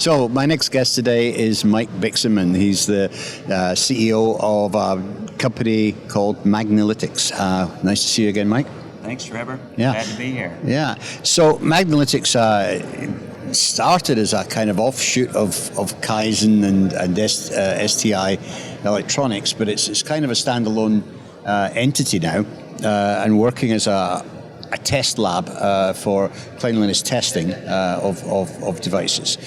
So my next guest today is Mike Bixenman. He's the CEO of a company called Magnalytix. Nice to see you again, Mike. Thanks, Trevor. Yeah. Glad to be here. Yeah. So Magnalytix started as a kind of offshoot of Kaizen and STI Electronics, but it's kind of a standalone entity now, and working as a test lab for cleanliness testing of devices.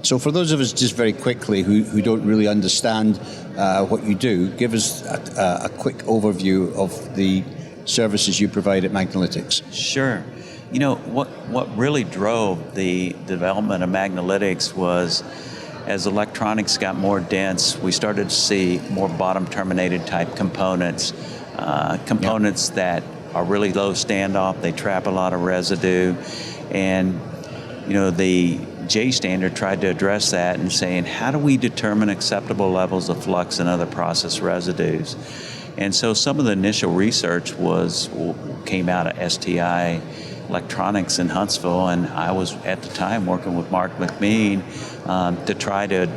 So for those of us, just very quickly, who don't really understand what you do, give us a quick overview of the services you provide at Magnalytix. Sure. You know, what really drove the development of Magnalytix was, as electronics got more dense, we started to see more bottom-terminated type components, that are really low standoff. They trap a lot of residue, and you know, the J standard tried to address that and saying, how do we determine acceptable levels of flux and other process residues? And so some of the initial research came out of STI Electronics in Huntsville, and I was at the time working with Mark McMean to try to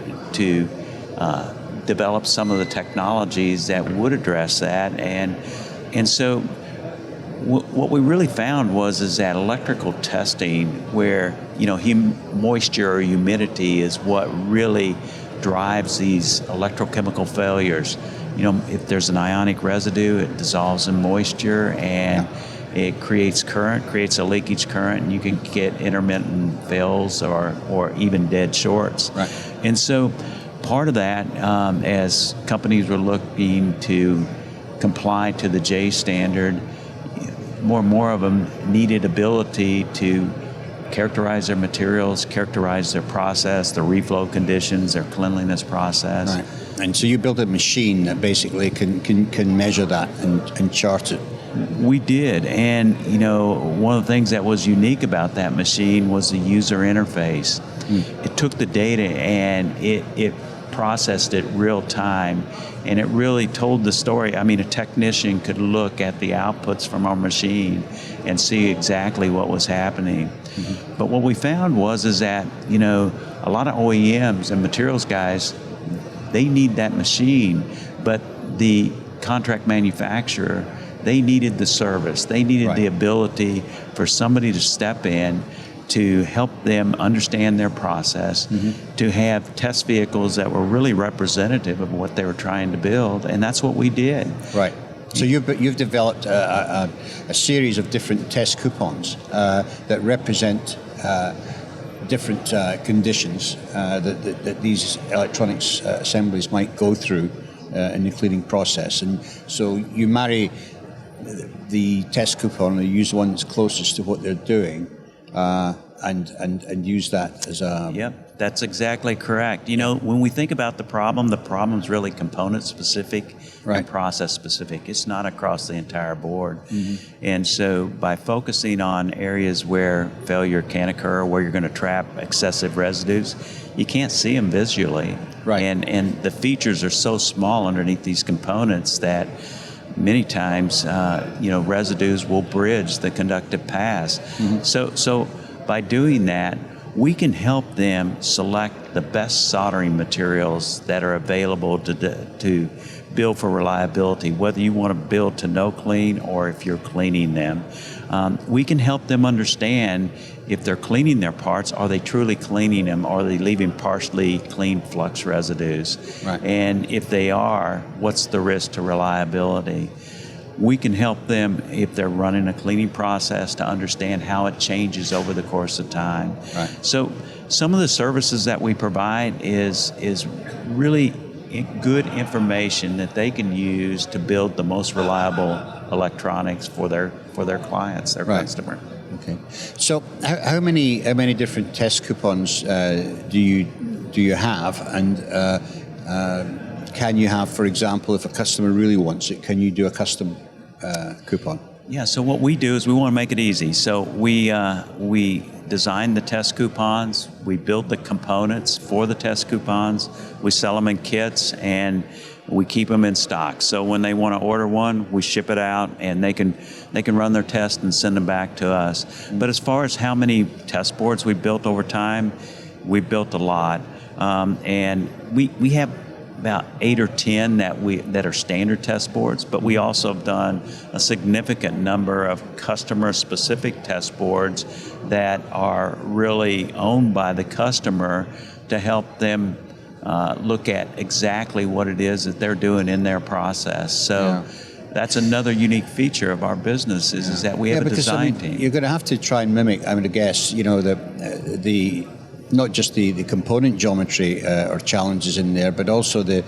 develop some of the technologies that would address that, and so what we really found is that electrical testing, where moisture or humidity is what really drives these electrochemical failures. If there's an ionic residue, it dissolves in moisture and it creates current, creates a leakage current, and you can get intermittent fills or even dead shorts. Right. And so part of that, as companies were looking to comply to the J standard, more and more of them needed ability to characterize their materials, characterize their process, their reflow conditions, their cleanliness process. Right. And so you built a machine that basically can measure that and chart it. We did, and one of the things that was unique about that machine was the user interface. It took the data and it processed it real time, and it really told the story. I mean, a technician could look at the outputs from our machine and see exactly what was happening. Mm-hmm. But what we found is that a lot of OEMs and materials guys, they need that machine, but the contract manufacturer, they needed the service. They needed the ability for somebody to step in to help them understand their process, to have test vehicles that were really representative of what they were trying to build, and that's what we did. Right. So you've developed a series of different test coupons that represent different conditions that these electronics assemblies might go through in the cleaning process, and so you marry the test coupon, or use one that's closest to what they're doing, and use that as a... Yep, that's exactly correct. When we think about the problem's really component specific and process specific. It's not across the entire board. And so by focusing on areas where failure can occur, where you're going to trap excessive residues, you can't see them visually. Right. And the features are so small underneath these components that many times, residues will bridge the conductive paths. So by doing that, we can help them select the best soldering materials that are available to build for reliability, whether you want to build to no clean or if you're cleaning them. We can help them understand, if they're cleaning their parts, are they truly cleaning them, or are they leaving partially clean flux residues? Right. And if they are, what's the risk to reliability? We can help them, if they're running a cleaning process, to understand how it changes over the course of time. Right. So some of the services that we provide is really good information that they can use to build the most reliable electronics for their clients, their customer. Okay. So how many different test coupons do you have, and can you have, for example, if a customer really wants it, can you do a custom coupon? Yeah, so what we do is we want to make it easy. So we design the test coupons, we build the components for the test coupons, we sell them in kits, and we keep them in stock. So when they want to order one, we ship it out, and they can run their test and send them back to us. But as far as how many test boards we built over time, we've built a lot, and we have about 8 or 10 that are standard test boards, but we also have done a significant number of customer-specific test boards that are really owned by the customer to help them look at exactly what it is that they're doing in their process. So that's another unique feature of our business is that we have a design team. You're going to have to try and mimic, I guess, the not just the component geometry or challenges in there, but also the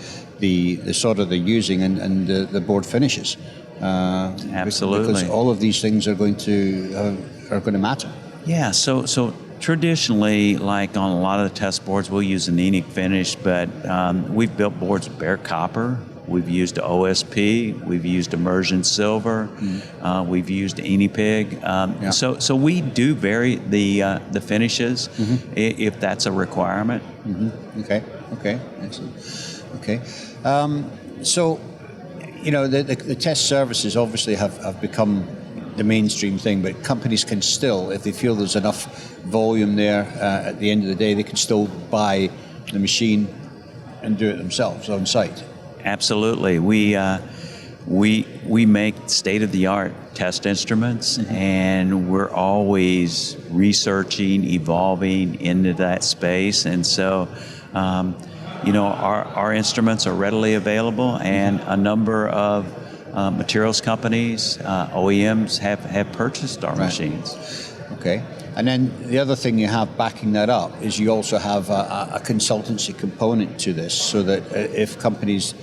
sort of the using and the board finishes. Absolutely, because all of these things are going to matter. Yeah. So traditionally, like on a lot of the test boards, we'll use an anemic finish, but we've built boards with bare copper. We've used OSP, we've used immersion silver, we've used Enipig. So we do vary the finishes if that's a requirement. Okay, excellent. Okay, so the test services obviously have become the mainstream thing, but companies can still, if they feel there's enough volume there at the end of the day, they can still buy the machine and do it themselves on site. Absolutely. We make state-of-the-art test instruments, and we're always researching, evolving into that space. And so, our instruments are readily available, and a number of materials companies, OEMs, have purchased our machines. Okay. And then the other thing you have backing that up is you also have a consultancy component to this, so that if companies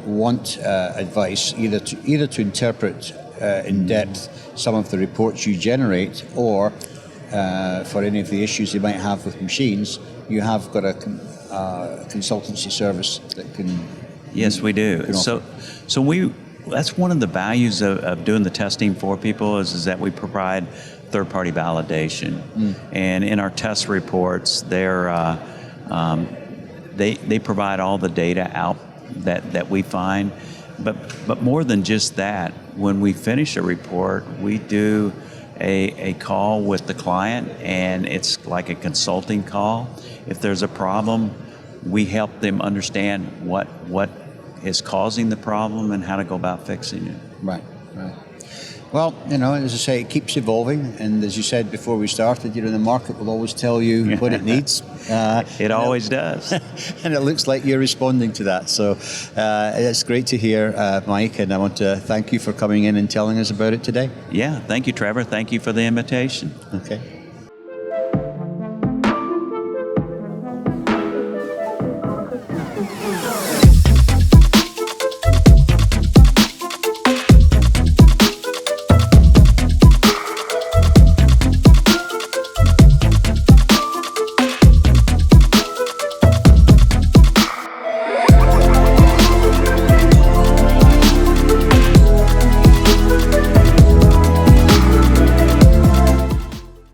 want advice, either to interpret in depth some of the reports you generate, or for any of the issues they might have with machines, you have got a consultancy service that can. Yes, we do. That's one of the values of doing the testing for people is that we provide third-party validation, and in our test reports, they provide all the data out that we find, but more than just that, when we finish a report, we do a call with the client, and it's like a consulting call. If there's a problem, we help them understand what is causing the problem and how to go about fixing it. Right. Well, as I say, it keeps evolving, and as you said before we started, the market will always tell you what it needs. It always does. And it looks like you're responding to that. So it's great to hear, Mike, and I want to thank you for coming in and telling us about it today. Yeah, thank you, Trevor. Thank you for the invitation. Okay.